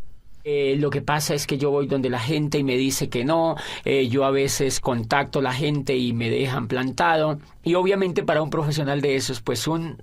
Lo que pasa es que yo voy donde la gente y me dice que no, yo a veces contacto a la gente y me dejan plantado. Y obviamente para un profesional de esos, pues un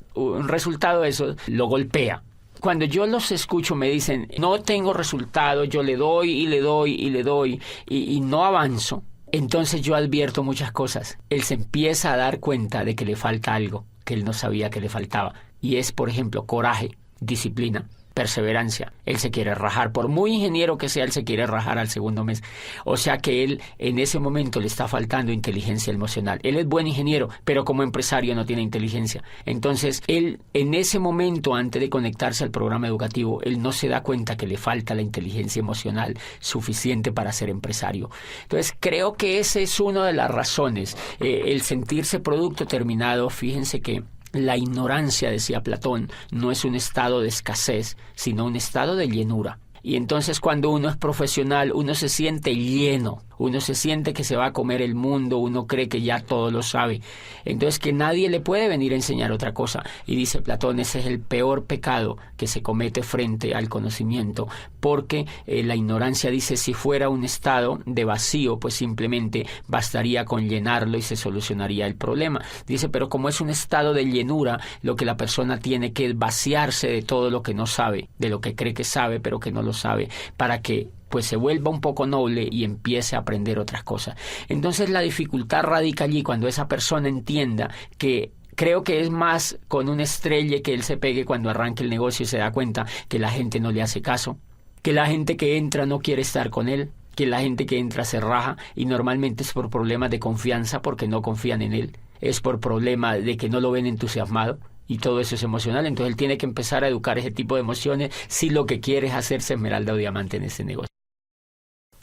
resultado de eso lo golpea. Cuando yo los escucho me dicen, no tengo resultado, yo le doy y le doy y le doy y no avanzo. Entonces yo advierto muchas cosas. Él se empieza a dar cuenta de que le falta algo que él no sabía que le faltaba. Y es, por ejemplo, coraje, disciplina, perseverancia. Él se quiere rajar, por muy ingeniero que sea, él se quiere rajar al segundo mes. O sea que él en ese momento le está faltando inteligencia emocional. Él es buen ingeniero, pero como empresario no tiene inteligencia. Entonces él en ese momento, antes de conectarse al programa educativo, él no se da cuenta que le falta la inteligencia emocional suficiente para ser empresario. Entonces creo que esa es una de las razones. El sentirse producto terminado, fíjense que la ignorancia, decía Platón, no es un estado de escasez, sino un estado de llenura. Y entonces cuando uno es profesional, uno se siente lleno, uno se siente que se va a comer el mundo, uno cree que ya todo lo sabe. Entonces que nadie le puede venir a enseñar otra cosa. Y dice Platón, ese es el peor pecado que se comete frente al conocimiento, porque la ignorancia, dice, si fuera un estado de vacío, pues simplemente bastaría con llenarlo y se solucionaría el problema. Dice, pero como es un estado de llenura, lo que la persona tiene que vaciarse de todo lo que no sabe, de lo que cree que sabe, pero que no lo sabe, para que pues se vuelva un poco noble y empiece a aprender otras cosas. Entonces la dificultad radica allí cuando esa persona entienda que creo que es más con un estrelle que él se pegue cuando arranque el negocio y se da cuenta que la gente no le hace caso, que la gente que entra no quiere estar con él, que la gente que entra se raja y normalmente es por problemas de confianza porque no confían en él, es por problema de que no lo ven entusiasmado. Y todo eso es emocional, entonces él tiene que empezar a educar ese tipo de emociones si lo que quiere es hacerse esmeralda o diamante en ese negocio.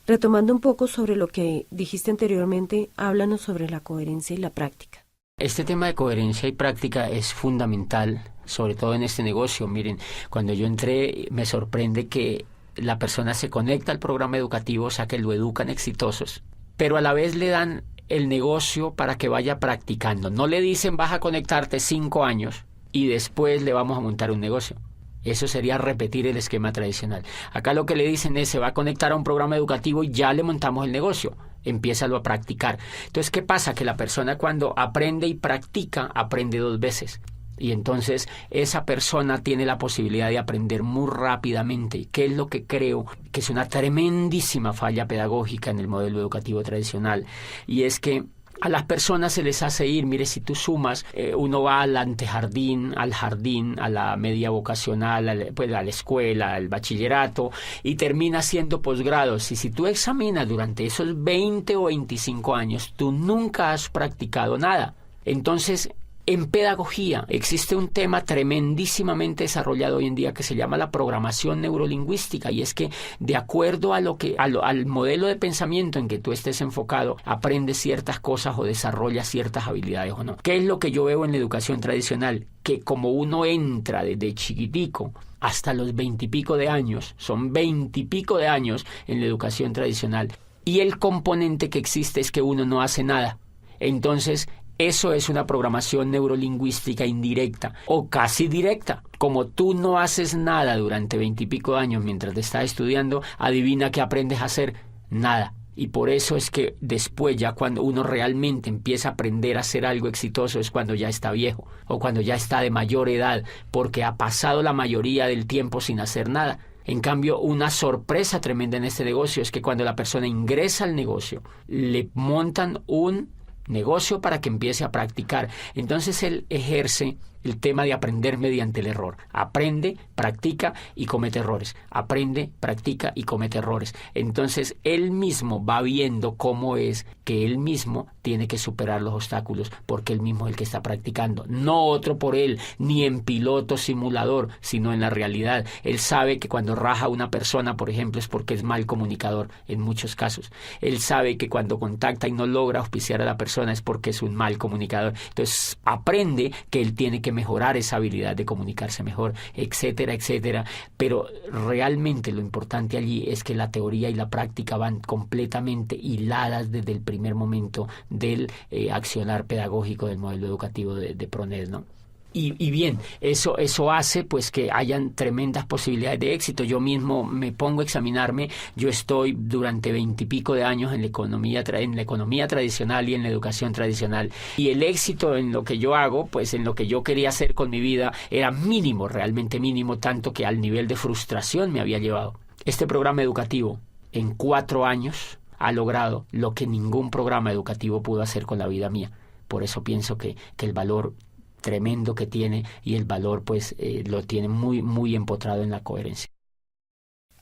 Retomando un poco sobre lo que dijiste anteriormente, háblanos sobre la coherencia y la práctica. Este tema de coherencia y práctica es fundamental, sobre todo en este negocio. Miren, cuando yo entré me sorprende que la persona se conecta al programa educativo, o sea que lo educan exitosos, pero a la vez le dan el negocio para que vaya practicando. No le dicen vas a conectarte 5 años y después le vamos a montar un negocio. Eso sería repetir el esquema tradicional. Acá lo que le dicen es se va a conectar a un programa educativo y ya le montamos el negocio. Empiézalo a practicar. Entonces, ¿qué pasa? Que la persona cuando aprende y practica, aprende 2 veces. Y entonces esa persona tiene la posibilidad de aprender muy rápidamente, que es lo que creo que es una tremendísima falla pedagógica en el modelo educativo tradicional. Y es que a las personas se les hace ir, mire, si tú sumas, uno va al antejardín, al jardín, a la media vocacional, a la escuela, al bachillerato, y termina haciendo posgrados. Y si tú examinas durante esos 20 o 25 años, tú nunca has practicado nada. Entonces, en pedagogía existe un tema tremendísimamente desarrollado hoy en día que se llama la programación neurolingüística, y es que de acuerdo a al modelo de pensamiento en que tú estés enfocado, aprendes ciertas cosas o desarrollas ciertas habilidades o no. ¿Qué es lo que yo veo en la educación tradicional? Que como uno entra desde chiquitico hasta los 20 y pico de años, son 20 y pico de años en la educación tradicional, y el componente que existe es que uno no hace nada. Entonces, eso es una programación neurolingüística indirecta o casi directa. Como tú no haces nada durante 20 y pico de años mientras te estás estudiando, adivina qué aprendes a hacer. Nada. Y por eso es que después, ya cuando uno realmente empieza a aprender a hacer algo exitoso, es cuando ya está viejo o cuando ya está de mayor edad, porque ha pasado la mayoría del tiempo sin hacer nada. En cambio, una sorpresa tremenda en este negocio es que cuando la persona ingresa al negocio, le montan un negocio para que empiece a practicar. Entonces él ejerce el tema de aprender mediante el error. Aprende, practica y comete errores. Aprende, practica y comete errores. Entonces, él mismo va viendo cómo es que él mismo tiene que superar los obstáculos, porque él mismo es el que está practicando. No otro por él, ni en piloto simulador, sino en la realidad. Él sabe que cuando raja a una persona, por ejemplo, es porque es mal comunicador, en muchos casos. Él sabe que cuando contacta y no logra auspiciar a la persona es porque es un mal comunicador. Entonces, aprende que él tiene que mejorar esa habilidad de comunicarse mejor, etcétera, etcétera. Pero realmente lo importante allí es que la teoría y la práctica van completamente hiladas desde el primer momento del accionar pedagógico del modelo educativo de PRONED, ¿no? Y bien, eso hace pues que hayan tremendas posibilidades de éxito. Yo mismo me pongo a examinarme. Yo estoy durante 20 y pico de años en la economía tradicional y en la educación tradicional. Y el éxito en lo que yo hago, pues en lo que yo quería hacer con mi vida, era mínimo, realmente mínimo, tanto que al nivel de frustración me había llevado. Este programa educativo, en 4 años, ha logrado lo que ningún programa educativo pudo hacer con la vida mía. Por eso pienso que el valor tremendo que tiene y el valor pues lo tiene muy, muy empotrado en la coherencia.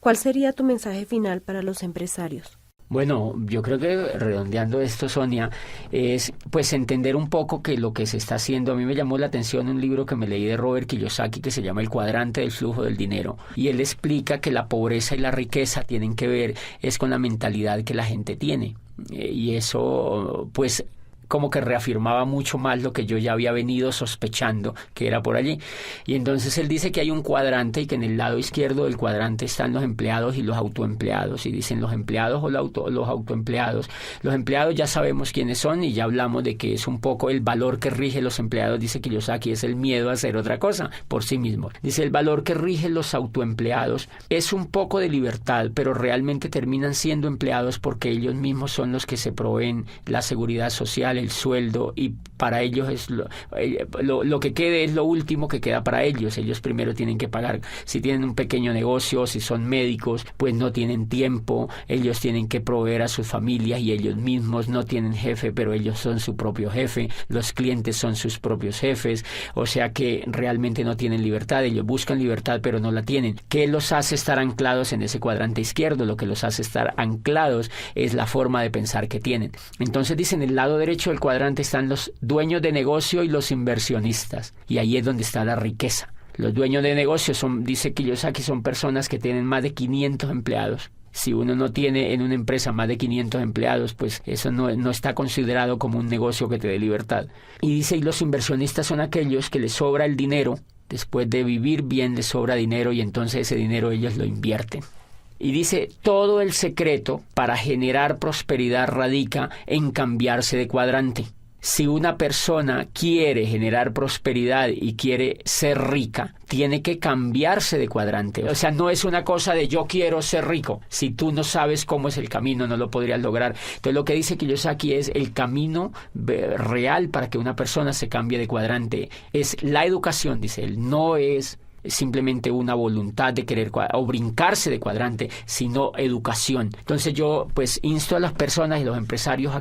¿Cuál sería tu mensaje final para los empresarios? Bueno, yo creo que redondeando esto, Sonia, es pues entender un poco que lo que se está haciendo. A mí me llamó la atención un libro que me leí de Robert Kiyosaki que se llama El cuadrante del flujo del dinero, y él explica que la pobreza y la riqueza tienen que ver es con la mentalidad que la gente tiene, y eso pues como que reafirmaba mucho más lo que yo ya había venido sospechando que era por allí. Y entonces él dice que hay un cuadrante y que en el lado izquierdo del cuadrante están los empleados y los autoempleados. Y dicen los empleados o los autoempleados. Los empleados ya sabemos quiénes son y ya hablamos de que es un poco el valor que rige los empleados. Dice Kiyosaki, es el miedo a hacer otra cosa por sí mismo. Dice el valor que rige los autoempleados es un poco de libertad, pero realmente terminan siendo empleados porque ellos mismos son los que se proveen la seguridad social, el sueldo, y para ellos es lo que quede es lo último que queda para ellos. Ellos primero tienen que pagar. Si tienen un pequeño negocio, si son médicos, pues no tienen tiempo. Ellos tienen que proveer a sus familias y ellos mismos no tienen jefe, pero ellos son su propio jefe. Los clientes son sus propios jefes. O sea que realmente no tienen libertad. Ellos buscan libertad, pero no la tienen. ¿Qué los hace estar anclados en ese cuadrante izquierdo? Lo que los hace estar anclados es la forma de pensar que tienen. Entonces dicen, en el lado derecho del cuadrante están los dueños de negocio y los inversionistas, y ahí es donde está la riqueza. Los dueños de negocio dice Kiyosaki, son personas que tienen más de 500 empleados. Si uno no tiene en una empresa más de 500 empleados, pues eso no está considerado como un negocio que te dé libertad. Y dice, y los inversionistas son aquellos que les sobra el dinero. Después de vivir bien les sobra dinero, y entonces ese dinero ellos lo invierten. Y dice, todo el secreto para generar prosperidad radica en cambiarse de cuadrante. Si una persona quiere generar prosperidad y quiere ser rica, tiene que cambiarse de cuadrante. O sea, no es una cosa de yo quiero ser rico. Si tú no sabes cómo es el camino, no lo podrías lograr. Entonces, lo que dice Kiyosaki es el camino real para que una persona se cambie de cuadrante. Es la educación, dice él, no es simplemente una voluntad de querer o brincarse de cuadrante, sino educación. Entonces yo pues insto a las personas y los empresarios a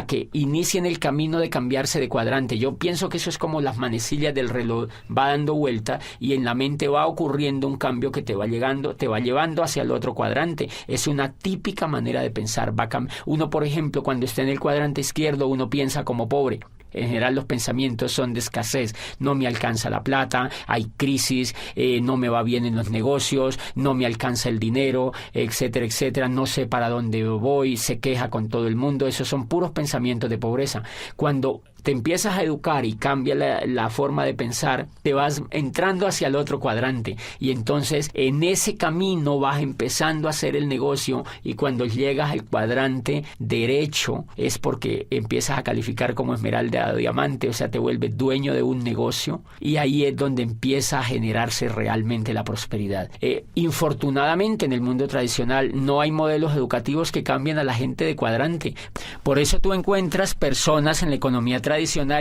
que inicien el camino de cambiarse de cuadrante. Yo pienso que eso es como las manecillas del reloj, va dando vuelta y en la mente va ocurriendo un cambio que te va llevando hacia el otro cuadrante. Es una típica manera de pensar. Uno, por ejemplo, cuando está en el cuadrante izquierdo, uno piensa como pobre. En general los pensamientos son de escasez. No me alcanza la plata, hay crisis, no me va bien en los negocios, no me alcanza el dinero, etcétera, etcétera. No sé para dónde voy, se queja con todo el mundo. Esos son puros pensamientos de pobreza. Cuando te empiezas a educar y cambia la forma de pensar, te vas entrando hacia el otro cuadrante y entonces en ese camino vas empezando a hacer el negocio, y cuando llegas al cuadrante derecho es porque empiezas a calificar como esmeralda o diamante, o sea, te vuelves dueño de un negocio, y ahí es donde empieza a generarse realmente la prosperidad. Infortunadamente en el mundo tradicional no hay modelos educativos que cambien a la gente de cuadrante. Por eso tú encuentras personas en la economía tradicional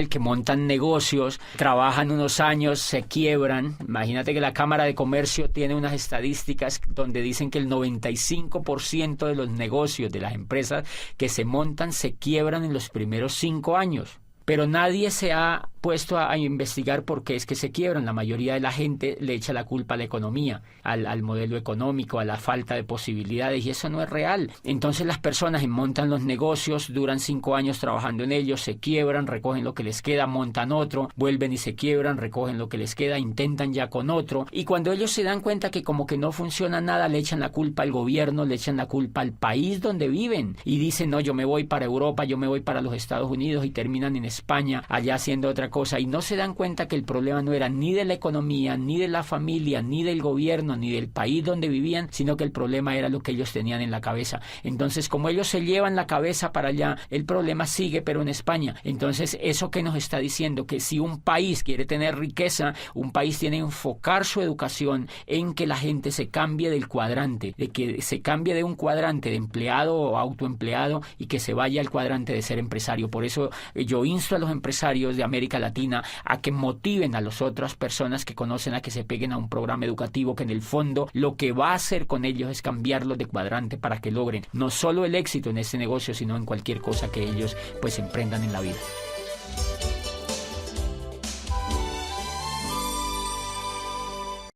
que montan negocios, trabajan unos años, se quiebran. Imagínate que la Cámara de Comercio tiene unas estadísticas donde dicen que el 95% de los negocios de las empresas que se montan se quiebran en los primeros 5 años. Pero nadie se ha puesto a investigar por qué es que se quiebran. La mayoría de la gente le echa la culpa a la economía, al modelo económico, a la falta de posibilidades, y eso no es real. Entonces las personas montan los negocios, duran 5 años trabajando en ellos, se quiebran, recogen lo que les queda, montan otro, vuelven y se quiebran, recogen lo que les queda, intentan ya con otro, y cuando ellos se dan cuenta que como que no funciona nada, le echan la culpa al gobierno, le echan la culpa al país donde viven, y dicen, no, yo me voy para Europa, yo me voy para los Estados Unidos, y terminan en España, allá haciendo otra cosa, y no se dan cuenta que el problema no era ni de la economía, ni de la familia, ni del gobierno, ni del país donde vivían, sino que el problema era lo que ellos tenían en la cabeza. Entonces, como ellos se llevan la cabeza para allá, el problema sigue, pero en España. Entonces, eso que nos está diciendo, que si un país quiere tener riqueza, un país tiene que enfocar su educación en que la gente se cambie del cuadrante, de que se cambie de un cuadrante de empleado o autoempleado y que se vaya al cuadrante de ser empresario. Por eso yo insto a los empresarios de América Latina a que motiven a las otras personas que conocen a que se peguen a un programa educativo que en el fondo lo que va a hacer con ellos es cambiarlos de cuadrante para que logren no solo el éxito en este negocio, sino en cualquier cosa que ellos pues emprendan en la vida.